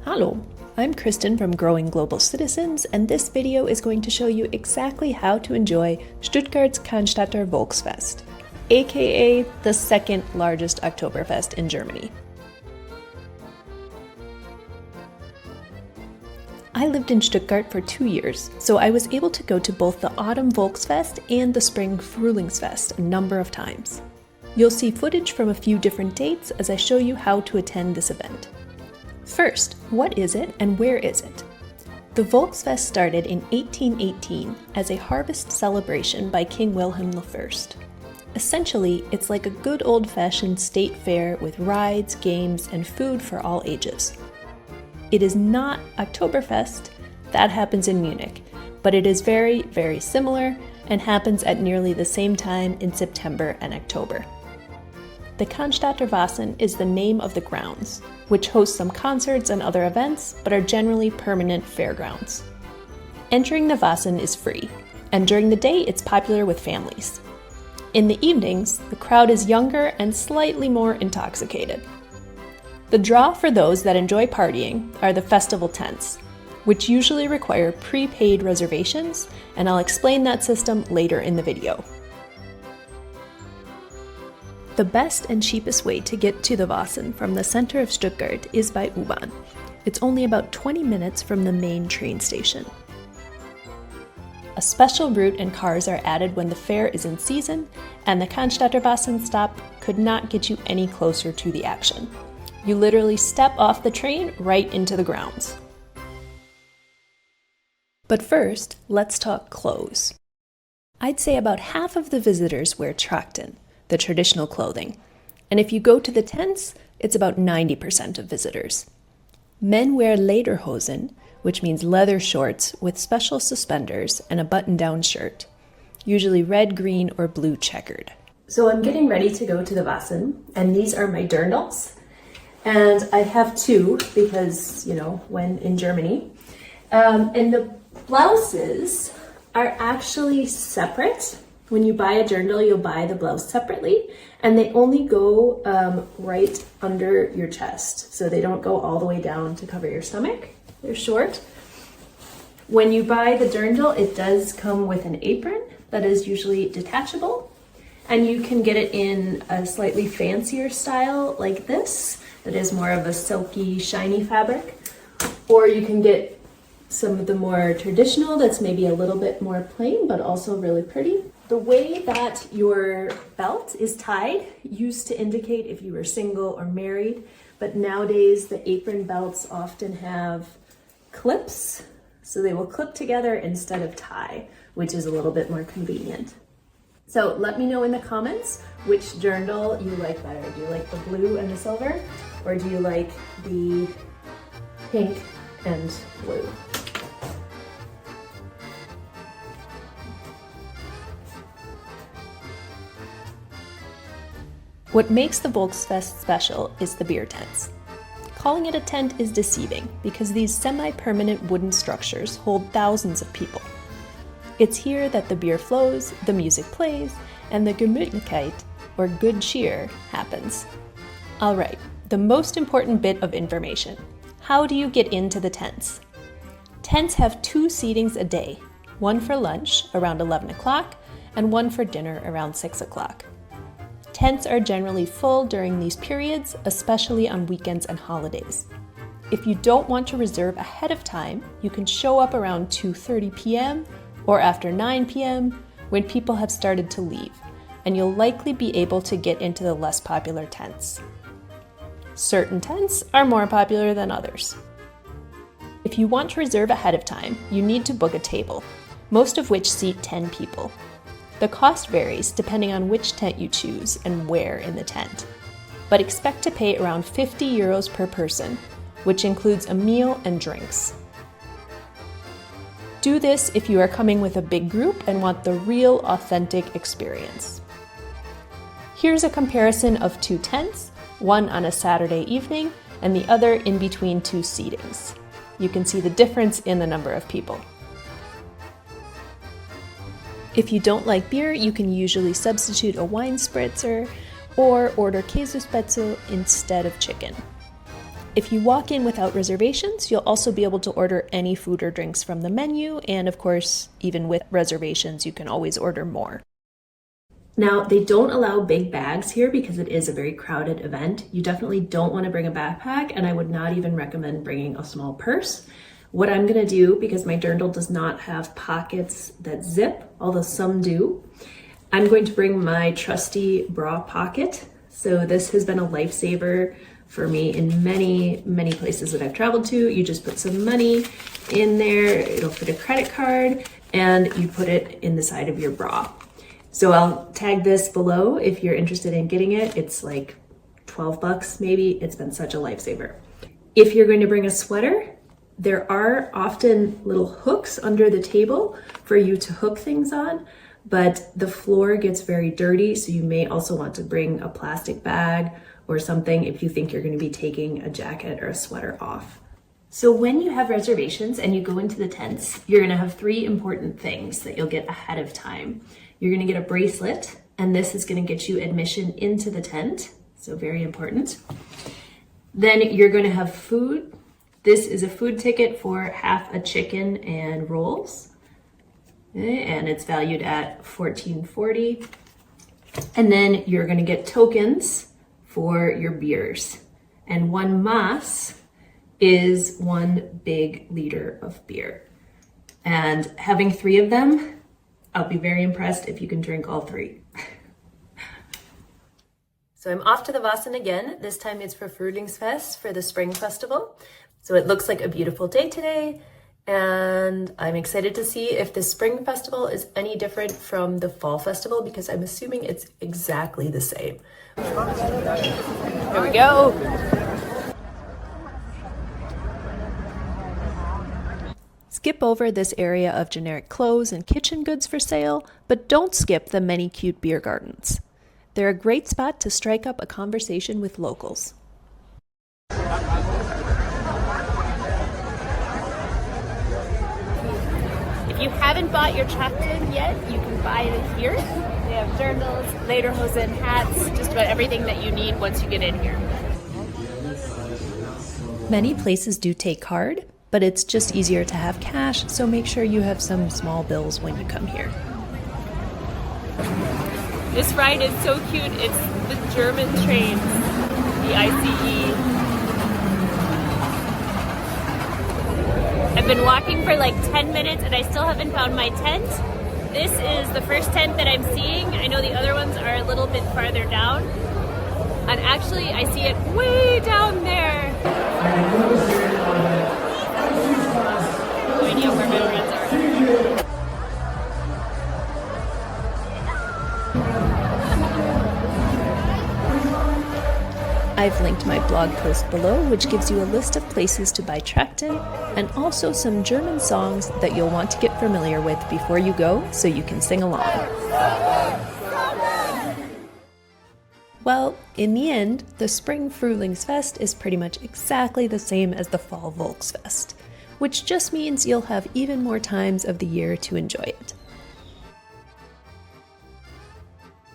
Hallo, I'm Kristen from Growing Global Citizens, and this video is going to show you exactly how to enjoy Stuttgart's Cannstatter Volksfest, aka the second largest Oktoberfest in Germany. I lived in Stuttgart for 2 years, so I was able to go to both the autumn Volksfest and the spring Frühlingsfest a number of times. You'll see footage from a few different dates as I show you how to attend this event. First, what is it and where is it? The Volksfest started in 1818 as a harvest celebration by King Wilhelm I. Essentially, it's like a good old-fashioned state fair with rides, games, and food for all ages. It is not Oktoberfest, that happens in Munich, but it is very, very similar and happens at nearly the same time in September and October. The Cannstatter Wasen is the name of the grounds, which host some concerts and other events, but are generally permanent fairgrounds. Entering the Wasen is free, and during the day it's popular with families. In the evenings, the crowd is younger and slightly more intoxicated. The draw for those that enjoy partying are the festival tents, which usually require prepaid reservations, and I'll explain that system later in the video. The best and cheapest way to get to the Wasen from the center of Stuttgart is by U-Bahn. It's only about 20 minutes from the main train station. A special route and cars are added when the fair is in season, and the Cannstatter Wasen stop could not get you any closer to the action. You literally step off the train right into the grounds. But first, let's talk clothes. I'd say about half of the visitors wear Trachten, the traditional clothing, and if you go to the tents, it's about 90% of visitors. Men wear lederhosen, which means leather shorts with special suspenders and a button-down shirt, usually red, green, or blue checkered. So I'm getting ready to go to the Wasen, and these are my dirndls. And I have two because, when in Germany. And the blouses are actually separate. When you buy a dirndl, you'll buy the blouse separately, and they only go right under your chest. So they don't go all the way down to cover your stomach. They're short. When you buy the dirndl, it does come with an apron that is usually detachable, and you can get it in a slightly fancier style like this, that is more of a silky, shiny fabric, or you can get some of the more traditional that's maybe a little bit more plain, but also really pretty. The way that your belt is tied used to indicate if you were single or married, but nowadays the apron belts often have clips, so they will clip together instead of tie, which is a little bit more convenient. So let me know in the comments which dirndl you like better. Do you like the blue and the silver, or do you like the pink and blue? What makes the Volksfest special is the beer tents. Calling it a tent is deceiving because these semi-permanent wooden structures hold thousands of people. It's here that the beer flows, the music plays, and the Gemütlichkeit, or good cheer, happens. Alright, the most important bit of information. How do you get into the tents? Tents have 2 seatings a day, one for lunch around 11 o'clock and one for dinner around 6 o'clock. Tents are generally full during these periods, especially on weekends and holidays. If you don't want to reserve ahead of time, you can show up around 2:30 p.m. or after 9 p.m. when people have started to leave, and you'll likely be able to get into the less popular tents. Certain tents are more popular than others. If you want to reserve ahead of time, you need to book a table, most of which seat 10 people. The cost varies depending on which tent you choose and where in the tent, but expect to pay around 50 euros per person, which includes a meal and drinks. Do this if you are coming with a big group and want the real, authentic experience. Here's a comparison of 2 tents, one on a Saturday evening and the other in between 2 seatings. You can see the difference in the number of people. If you don't like beer, you can usually substitute a wine spritzer or order Käsespätzle instead of chicken. If you walk in without reservations, you'll also be able to order any food or drinks from the menu, and of course, even with reservations, you can always order more. Now, they don't allow big bags here because it is a very crowded event. You definitely don't want to bring a backpack, and I would not even recommend bringing a small purse. What I'm going to do, because my dirndl does not have pockets that zip, although some do, I'm going to bring my trusty bra pocket. So this has been a lifesaver for me in many, many places that I've traveled to. You just put some money in there, it'll fit a credit card, and you put it in the side of your bra. So I'll tag this below if you're interested in getting it. It's like 12 bucks maybe. It's been such a lifesaver. If you're going to bring a sweater, there are often little hooks under the table for you to hook things on, but the floor gets very dirty, so you may also want to bring a plastic bag or something if you think you're going to be taking a jacket or a sweater off. So when you have reservations and you go into the tents, you're going to have 3 important things that you'll get ahead of time. You're going to get a bracelet, and this is going to get you admission into the tent, so very important. Then you're going to have food. This is a food ticket for half a chicken and rolls, and it's valued at $14.40. And then you're going to get tokens for your beers, and 1 mass is 1 big liter of beer. And having 3 of them, I'll be very impressed if you can drink all 3. So I'm off to the Wasen again. This time it's for Frühlingsfest, for the spring festival. So it looks like a beautiful day today, and I'm excited to see if the spring festival is any different from the fall festival, because I'm assuming it's exactly the same. Here we go. Skip over this area of generic clothes and kitchen goods for sale, but don't skip the many cute beer gardens. They're a great spot to strike up a conversation with locals. If you haven't bought your Trachten yet, you can buy it here. They have dirndls, lederhosen, hats, just about everything that you need once you get in here. Many places do take card, but it's just easier to have cash, so make sure you have some small bills when you come here. This ride is so cute. It's the German trains, the ICE. I've been walking for like 10 minutes and I still haven't found my tent. This is the first tent that I'm seeing. I know the other ones are a little bit farther down. And actually I see it way down there. No idea where my friends are. I've linked my blog post below, which gives you a list of places to buy Trachten and also some German songs that you'll want to get familiar with before you go so you can sing along. Well, in the end, the spring Frühlingsfest is pretty much exactly the same as the fall Volksfest, which just means you'll have even more times of the year to enjoy it.